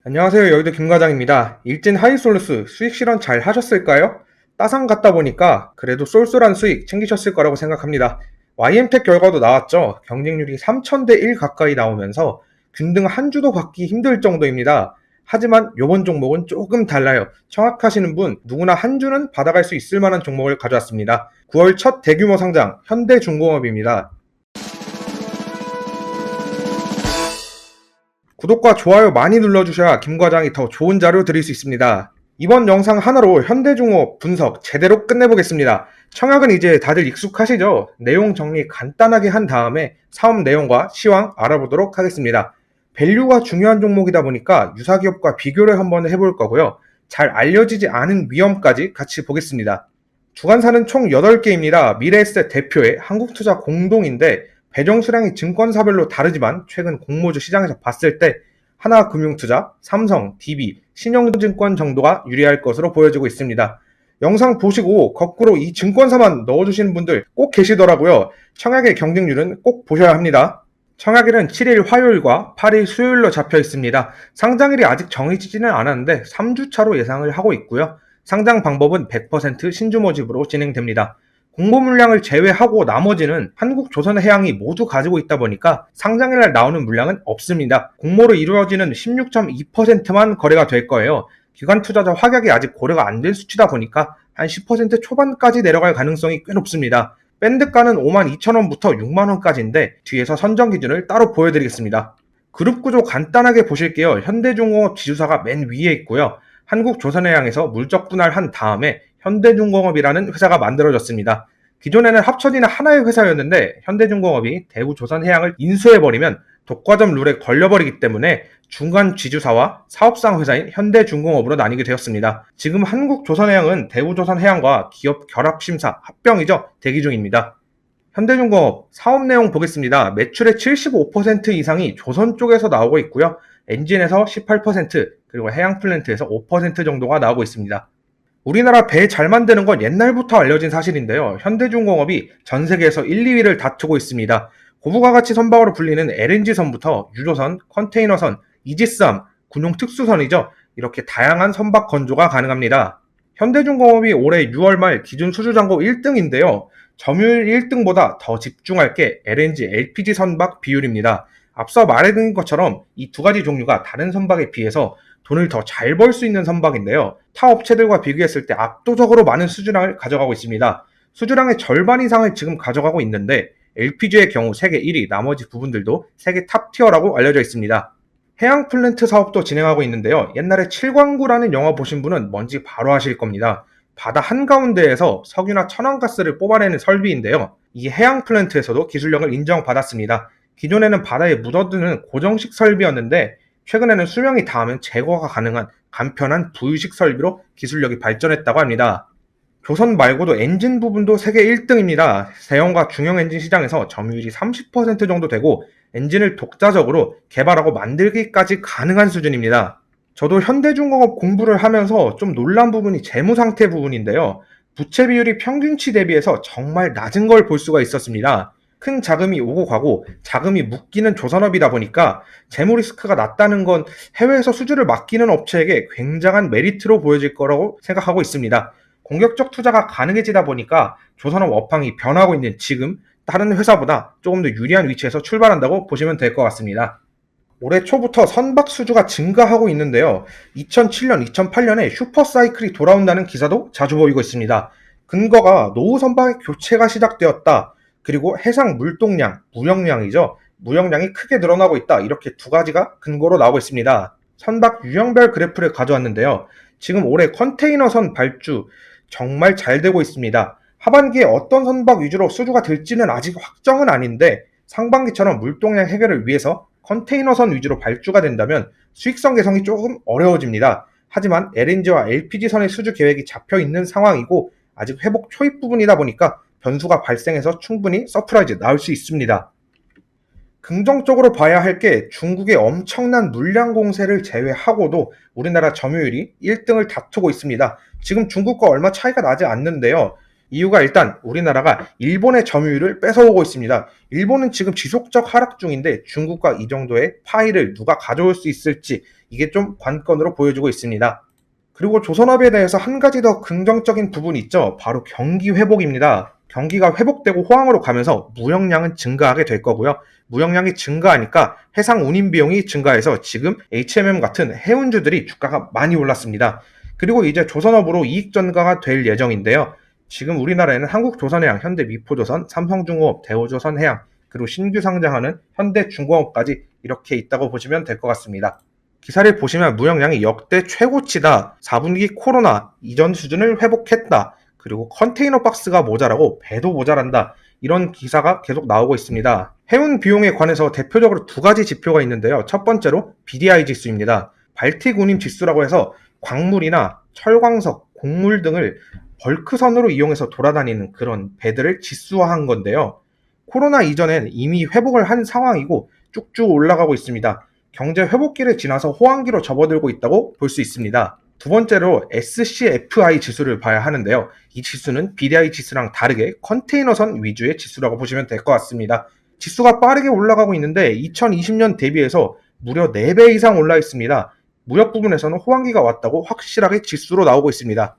안녕하세요. 여기도 김 과장입니다. 일진 하이솔루스 수익 실현 잘 하셨을까요? 따상 갔다 보니까 그래도 쏠쏠한 수익 챙기셨을 거라고 생각합니다. YM택 결과도 나왔죠. 경쟁률이 3000대 1 가까이 나오면서 균등 한 주도 받기 힘들 정도입니다. 하지만 이번 종목은 조금 달라요. 청약하시는 분 누구나 한 주는 받아갈 수 있을 만한 종목을 가져왔습니다. 9월 첫 대규모 상장 현대중공업입니다. 구독과 좋아요 많이 눌러주셔야 김 과장이 더 좋은 자료 드릴 수 있습니다. 이번 영상 하나로 현대중공업 분석 제대로 끝내보겠습니다. 청약은 이제 다들 익숙하시죠? 내용 정리 간단하게 한 다음에 사업 내용과 시황 알아보도록 하겠습니다. 밸류가 중요한 종목이다 보니까 유사기업과 비교를 한번 해볼 거고요. 잘 알려지지 않은 위험까지 같이 보겠습니다. 주관사는 총 8개입니다. 미래에셋 대표의 한국투자 공동인데 배정 수량이 증권사별로 다르지만 최근 공모주 시장에서 봤을 때 하나금융투자, 삼성, DB, 신영증권 정도가 유리할 것으로 보여지고 있습니다. 영상 보시고 거꾸로 이 증권사만 넣어주시는 분들 꼭 계시더라고요. 청약의 경쟁률은 꼭 보셔야 합니다. 청약일은 7일 화요일과 8일 수요일로 잡혀 있습니다. 상장일이 아직 정해지지는 않았는데 3주차로 예상을 하고 있고요. 상장 방법은 100% 신주 모집으로 진행됩니다. 공모 물량을 제외하고 나머지는 한국조선해양이 모두 가지고 있다 보니까 상장일날 나오는 물량은 없습니다. 공모로 이루어지는 16.2%만 거래가 될 거예요. 기관 투자자 확약이 아직 고려가 안 된 수치다 보니까 한 10% 초반까지 내려갈 가능성이 꽤 높습니다. 밴드가는 52,000원부터 6만원까지인데 뒤에서 선정 기준을 따로 보여드리겠습니다. 그룹 구조 간단하게 보실게요. 현대중공업 지주사가 맨 위에 있고요. 한국조선해양에서 물적 분할한 다음에 현대중공업이라는 회사가 만들어졌습니다. 기존에는 합쳐지는 하나의 회사였는데 현대중공업이 대우조선해양을 인수해버리면 독과점 룰에 걸려버리기 때문에 중간 지주사와 사업상 회사인 현대중공업으로 나뉘게 되었습니다. 지금 한국조선해양은 대우조선해양과 기업 결합심사 합병이죠. 대기 중입니다. 현대중공업 사업 내용 보겠습니다. 매출의 75% 이상이 조선 쪽에서 나오고 있고요. 엔진에서 18%, 그리고 해양 플랜트에서 5% 정도가 나오고 있습니다. 우리나라 배 잘 만드는 건 옛날부터 알려진 사실인데요. 현대중공업이 전 세계에서 1, 2위를 다투고 있습니다. 고부가 가치 선박으로 불리는 LNG선부터 유조선, 컨테이너선, 이지스함, 군용 특수선이죠. 이렇게 다양한 선박 건조가 가능합니다. 현대중공업이 올해 6월 말 기준 수주잔고 1등인데요. 점유율 1등보다 더 집중할 게 LNG, LPG 선박 비율입니다. 앞서 말해드린 것처럼 이 두 가지 종류가 다른 선박에 비해서 돈을 더 잘 벌 수 있는 선박인데요. 타 업체들과 비교했을 때 압도적으로 많은 수주량을 가져가고 있습니다. 수주량의 절반 이상을 지금 가져가고 있는데 LPG의 경우 세계 1위, 나머지 부분들도 세계 탑티어라고 알려져 있습니다. 해양 플랜트 사업도 진행하고 있는데요. 옛날에 칠광구라는 영화 보신 분은 뭔지 바로 아실 겁니다. 바다 한가운데에서 석유나 천연가스를 뽑아내는 설비인데요. 이 해양 플랜트에서도 기술력을 인정받았습니다. 기존에는 바다에 묻어드는 고정식 설비였는데 최근에는 수명이 닿으면 제거가 가능한 간편한 부유식 설비로 기술력이 발전했다고 합니다. 조선 말고도 엔진 부분도 세계 1등입니다. 대형과 중형 엔진 시장에서 점유율이 30% 정도 되고 엔진을 독자적으로 개발하고 만들기까지 가능한 수준입니다. 저도 현대중공업 공부를 하면서 좀 놀란 부분이 재무 상태 부분인데요. 부채 비율이 평균치 대비해서 정말 낮은 걸 볼 수가 있었습니다. 큰 자금이 오고 가고 자금이 묶이는 조선업이다 보니까 재무 리스크가 낮다는 건 해외에서 수주를 맡기는 업체에게 굉장한 메리트로 보여질 거라고 생각하고 있습니다. 공격적 투자가 가능해지다 보니까 조선업 업황이 변하고 있는 지금 다른 회사보다 조금 더 유리한 위치에서 출발한다고 보시면 될 것 같습니다. 올해 초부터 선박 수주가 증가하고 있는데요. 2007년, 2008년에 슈퍼사이클이 돌아온다는 기사도 자주 보이고 있습니다. 근거가 노후 선박의 교체가 시작되었다. 그리고 해상 물동량, 무역량이죠. 무역량이 크게 늘어나고 있다. 이렇게 두 가지가 근거로 나오고 있습니다. 선박 유형별 그래프를 가져왔는데요. 지금 올해 컨테이너선 발주 정말 잘 되고 있습니다. 하반기에 어떤 선박 위주로 수주가 될지는 아직 확정은 아닌데 상반기처럼 물동량 해결을 위해서 컨테이너선 위주로 발주가 된다면 수익성 개선이 조금 어려워집니다. 하지만 LNG와 LPG선의 수주 계획이 잡혀 있는 상황이고 아직 회복 초입 부분이다 보니까 변수가 발생해서 충분히 서프라이즈 나올 수 있습니다. 긍정적으로 봐야 할 게 중국의 엄청난 물량 공세를 제외하고도 우리나라 점유율이 1등을 다투고 있습니다. 지금 중국과 얼마 차이가 나지 않는데요. 이유가 일단 우리나라가 일본의 점유율을 뺏어오고 있습니다. 일본은 지금 지속적 하락 중인데 중국과 이 정도의 파이를 누가 가져올 수 있을지 이게 좀 관건으로 보여주고 있습니다. 그리고 조선업에 대해서 한 가지 더 긍정적인 부분이 있죠. 바로 경기 회복입니다. 경기가 회복되고 호황으로 가면서 무역량은 증가하게 될 거고요. 무역량이 증가하니까 해상 운임 비용이 증가해서 지금 HMM 같은 해운주들이 주가가 많이 올랐습니다. 그리고 이제 조선업으로 이익 전가가 될 예정인데요. 지금 우리나라에는 한국조선해양, 현대미포조선, 삼성중공업, 대우조선해양, 그리고 신규 상장하는 현대중공업까지 이렇게 있다고 보시면 될 것 같습니다. 기사를 보시면 무역량이 역대 최고치다. 4분기 코로나 이전 수준을 회복했다. 그리고 컨테이너 박스가 모자라고 배도 모자란다. 이런 기사가 계속 나오고 있습니다. 해운 비용에 관해서 대표적으로 두 가지 지표가 있는데요. 첫 번째로 BDI 지수입니다. 발틱 운임 지수라고 해서 광물이나 철광석, 곡물 등을 벌크선으로 이용해서 돌아다니는 그런 배들을 지수화한 건데요. 코로나 이전엔 이미 회복을 한 상황이고 쭉쭉 올라가고 있습니다. 경제 회복기를 지나서 호황기로 접어들고 있다고 볼 수 있습니다. 두 번째로 SCFI 지수를 봐야 하는데요. 이 지수는 BDI 지수랑 다르게 컨테이너선 위주의 지수라고 보시면 될 것 같습니다. 지수가 빠르게 올라가고 있는데 2020년 대비해서 무려 4배 이상 올라 있습니다. 무역 부분에서는 호황기가 왔다고 확실하게 지수로 나오고 있습니다.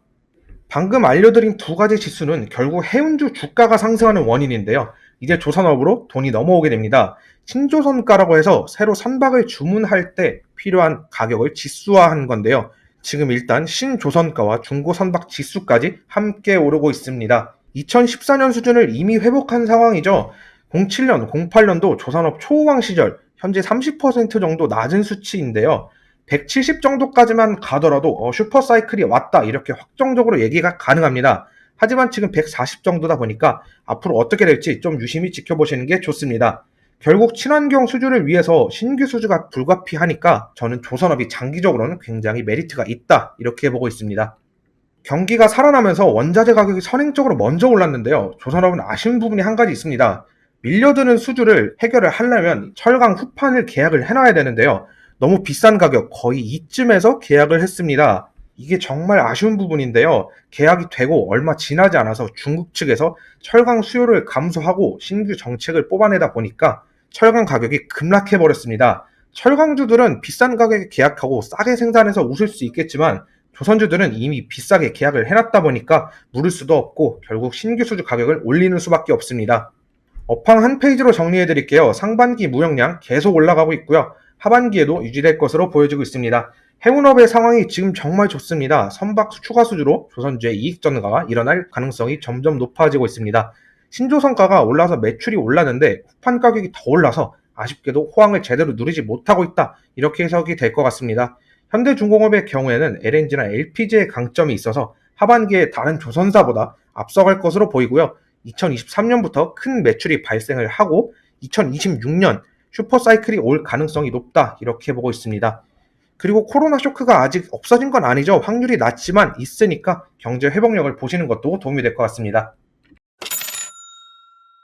방금 알려드린 두 가지 지수는 결국 해운주 주가가 상승하는 원인인데요. 이제 조선업으로 돈이 넘어오게 됩니다. 신조선가라고 해서 새로 선박을 주문할 때 필요한 가격을 지수화한 건데요. 지금 일단 신조선가와 중고선박 지수까지 함께 오르고 있습니다. 2014년 수준을 이미 회복한 상황이죠. 07년, 08년도 조선업 초호황 시절 현재 30% 정도 낮은 수치인데요. 170 정도까지만 가더라도 슈퍼사이클이 왔다 이렇게 확정적으로 얘기가 가능합니다. 하지만 지금 140 정도다 보니까 앞으로 어떻게 될지 좀 유심히 지켜보시는 게 좋습니다. 결국 친환경 수주를 위해서 신규 수주가 불가피하니까 저는 조선업이 장기적으로는 굉장히 메리트가 있다 이렇게 보고 있습니다. 경기가 살아나면서 원자재 가격이 선행적으로 먼저 올랐는데요. 조선업은 아쉬운 부분이 한 가지 있습니다. 밀려드는 수주를 해결을 하려면 철강 후판을 계약을 해놔야 되는데요. 너무 비싼 가격 거의 이쯤에서 계약을 했습니다. 이게 정말 아쉬운 부분인데요. 계약이 되고 얼마 지나지 않아서 중국 측에서 철강 수요를 감소하고 신규 정책을 뽑아내다 보니까 철강 가격이 급락해버렸습니다. 철강주들은 비싼 가격에 계약하고 싸게 생산해서 웃을 수 있겠지만 조선주들은 이미 비싸게 계약을 해놨다 보니까 물을 수도 없고 결국 신규 수주 가격을 올리는 수밖에 없습니다. 업황 한 페이지로 정리해드릴게요. 상반기 무역량 계속 올라가고 있고요. 하반기에도 유지될 것으로 보여지고 있습니다. 해운업의 상황이 지금 정말 좋습니다. 선박 추가 수주로 조선주의 이익 전가가 일어날 가능성이 점점 높아지고 있습니다. 신조선가가 올라서 매출이 올랐는데 후판 가격이 더 올라서 아쉽게도 호황을 제대로 누리지 못하고 있다. 이렇게 해석이 될 것 같습니다. 현대중공업의 경우에는 LNG나 LPG의 강점이 있어서 하반기에 다른 조선사보다 앞서갈 것으로 보이고요. 2023년부터 큰 매출이 발생을 하고 2026년 슈퍼사이클이 올 가능성이 높다 이렇게 보고 있습니다. 그리고 코로나 쇼크가 아직 없어진 건 아니죠. 확률이 낮지만 있으니까 경제 회복력을 보시는 것도 도움이 될 것 같습니다.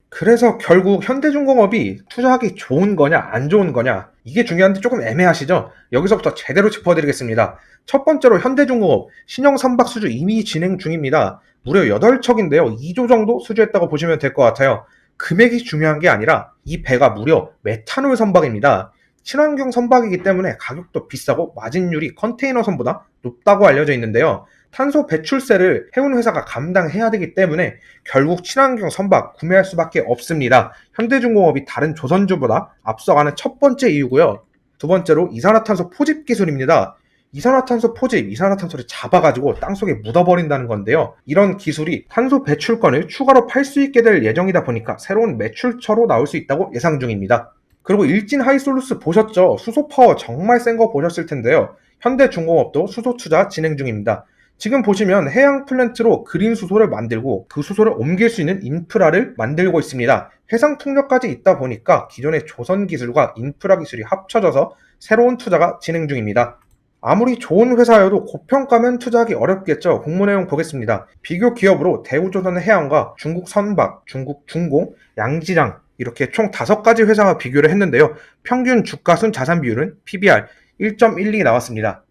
그래서 결국 현대중공업이 투자하기 좋은 거냐 안 좋은 거냐 이게 중요한데 조금 애매하시죠? 여기서부터 제대로 짚어드리겠습니다. 첫 번째로 현대중공업 신형 선박 수주 이미 진행 중입니다. 무려 8척인데요. 2조 정도 수주했다고 보시면 될 것 같아요. 금액이 중요한 게 아니라 이 배가 무려 메탄올 선박입니다. 친환경 선박이기 때문에 가격도 비싸고 마진율이 컨테이너선보다 높다고 알려져 있는데요. 탄소 배출세를 해운회사가 감당해야 되기 때문에 결국 친환경 선박 구매할 수밖에 없습니다. 현대중공업이 다른 조선주보다 앞서가는 첫 번째 이유고요. 두 번째로 이산화탄소 포집 기술입니다. 이산화탄소 포집, 이산화탄소를 잡아가지고 땅속에 묻어버린다는 건데요. 이런 기술이 탄소 배출권을 추가로 팔 수 있게 될 예정이다 보니까 새로운 매출처로 나올 수 있다고 예상 중입니다. 그리고 일진 하이솔루스 보셨죠? 수소 파워 정말 센 거 보셨을 텐데요. 현대중공업도 수소 투자 진행 중입니다. 지금 보시면 해양 플랜트로 그린 수소를 만들고 그 수소를 옮길 수 있는 인프라를 만들고 있습니다. 해상 풍력까지 있다 보니까 기존의 조선 기술과 인프라 기술이 합쳐져서 새로운 투자가 진행 중입니다. 아무리 좋은 회사여도 고평가면 투자하기 어렵겠죠. 공모 내용 보겠습니다. 비교 기업으로 대우조선해양과 중국 선박, 중국 중공, 양지장 이렇게 총 5가지 회사와 비교를 했는데요. 평균 주가순 자산 비율은 PBR 1.12 나왔습니다.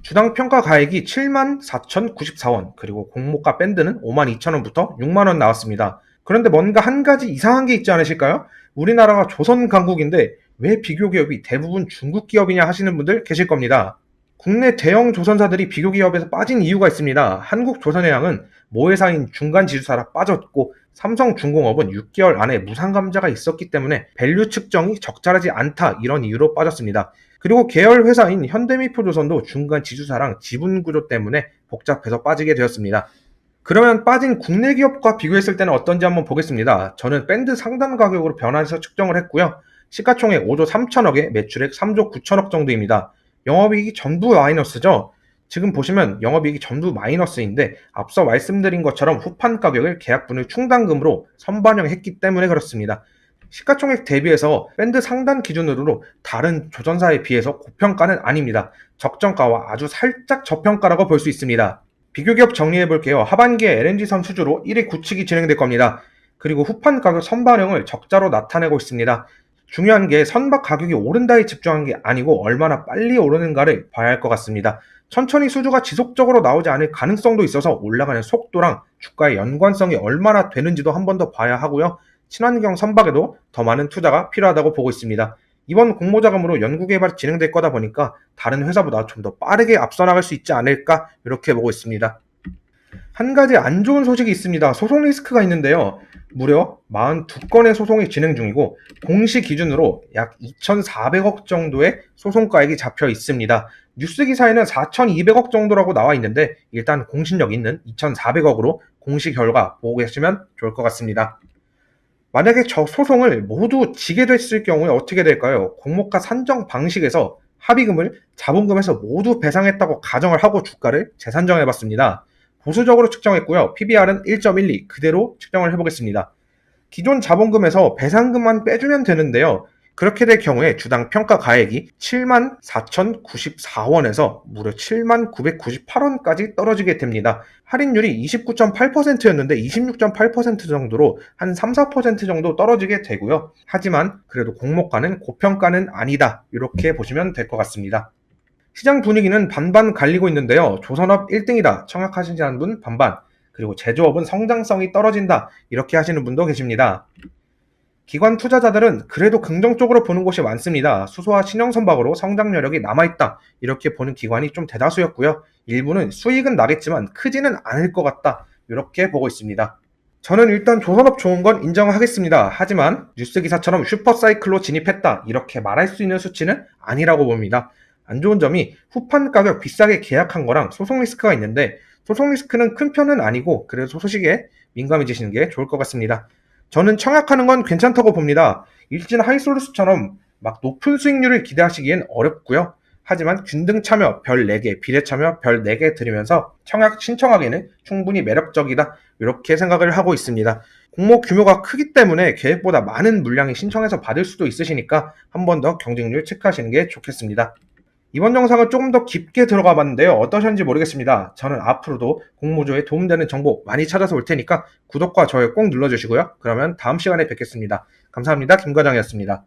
주당 평가 가액이 74,094원, 그리고 공모가 밴드는 52,000원부터 6만원 나왔습니다. 그런데 뭔가 한 가지 이상한 게 있지 않으실까요? 우리나라가 조선 강국인데 왜 비교 기업이 대부분 중국 기업이냐 하시는 분들 계실 겁니다. 국내 대형 조선사들이 비교 기업에서 빠진 이유가 있습니다. 한국조선해양은 모회사인 중간지주사라 빠졌고, 삼성중공업은 6개월 안에 무상감자가 있었기 때문에 밸류 측정이 적절하지 않다, 이런 이유로 빠졌습니다. 그리고 계열 회사인 현대미포조선도 중간지주사랑 지분구조 때문에 복잡해서 빠지게 되었습니다. 그러면 빠진 국내 기업과 비교했을 때는 어떤지 한번 보겠습니다. 저는 밴드 상단 가격으로 변환해서 측정을 했고요. 시가총액 5조 3천억에 매출액 3조 9천억 정도입니다. 영업이익이 전부 마이너스죠. 지금 보시면 영업이익이 전부 마이너스인데, 앞서 말씀드린 것처럼 후판 가격을 계약분을 충당금으로 선반영했기 때문에 그렇습니다. 시가총액 대비해서 밴드 상단 기준으로 다른 조선사에 비해서 고평가는 아닙니다. 적정가와 아주 살짝 저평가라고 볼 수 있습니다. 비교기업 정리해 볼게요. 하반기에 LNG선 수주로 1위 구축이 진행될 겁니다. 그리고 후판 가격 선반영을 적자로 나타내고 있습니다. 중요한 게 선박 가격이 오른다에 집중한 게 아니고 얼마나 빨리 오르는가를 봐야 할 것 같습니다. 천천히 수주가 지속적으로 나오지 않을 가능성도 있어서 올라가는 속도랑 주가의 연관성이 얼마나 되는지도 한 번 더 봐야 하고요. 친환경 선박에도 더 많은 투자가 필요하다고 보고 있습니다. 이번 공모자금으로 연구개발이 진행될 거다 보니까 다른 회사보다 좀 더 빠르게 앞서 나갈 수 있지 않을까, 이렇게 보고 있습니다. 한 가지 안 좋은 소식이 있습니다. 소송 리스크가 있는데요. 무려 42건의 소송이 진행 중이고, 공시 기준으로 약 2,400억 정도의 소송가액이 잡혀 있습니다. 뉴스 기사에는 4,200억 정도라고 나와 있는데, 일단 공신력 있는 2,400억으로 공시 결과 보고 계시면 좋을 것 같습니다. 만약에 저 소송을 모두 지게 됐을 경우에 어떻게 될까요? 공모가 산정 방식에서 합의금을 자본금에서 모두 배상했다고 가정을 하고 주가를 재산정해 봤습니다. 보수적으로 측정했고요. PBR은 1.12 그대로 측정을 해보겠습니다. 기존 자본금에서 배상금만 빼주면 되는데요. 그렇게 될 경우에 주당 평가 가액이 74,094원에서 무려 79,998원까지 떨어지게 됩니다. 할인율이 29.8%였는데 26.8% 정도로 한 3-4% 정도 떨어지게 되고요. 하지만 그래도 공모가는 고평가는 아니다, 이렇게 보시면 될 것 같습니다. 시장 분위기는 반반 갈리고 있는데요. 조선업 1등이다 청약하시는 분 반반, 그리고 제조업은 성장성이 떨어진다, 이렇게 하시는 분도 계십니다. 기관 투자자들은 그래도 긍정적으로 보는 곳이 많습니다. 수소와 신형선박으로 성장 여력이 남아있다, 이렇게 보는 기관이 좀 대다수였고요. 일부는 수익은 나겠지만 크지는 않을 것 같다, 이렇게 보고 있습니다. 저는 일단 조선업 좋은 건 인정하겠습니다. 하지만 뉴스 기사처럼 슈퍼사이클로 진입했다, 이렇게 말할 수 있는 수치는 아니라고 봅니다. 안 좋은 점이 후판 가격 비싸게 계약한 거랑 소송 리스크가 있는데, 소송 리스크는 큰 편은 아니고 그래도 소식에 민감해지시는 게 좋을 것 같습니다. 저는 청약하는 건 괜찮다고 봅니다. 일진 하이솔루스처럼 막 높은 수익률을 기대하시기엔 어렵고요. 하지만 균등 참여 별 4개, 비례 참여 별 4개 들으면서 청약 신청하기에는 충분히 매력적이다, 이렇게 생각을 하고 있습니다. 공모 규모가 크기 때문에 계획보다 많은 물량이 신청해서 받을 수도 있으시니까 한 번 더 경쟁률 체크하시는 게 좋겠습니다. 이번 영상은 조금 더 깊게 들어가 봤는데요. 어떠셨는지 모르겠습니다. 저는 앞으로도 공모주에 도움되는 정보 많이 찾아서 올 테니까 구독과 좋아요 꼭 눌러주시고요. 그러면 다음 시간에 뵙겠습니다. 감사합니다. 김과장이었습니다.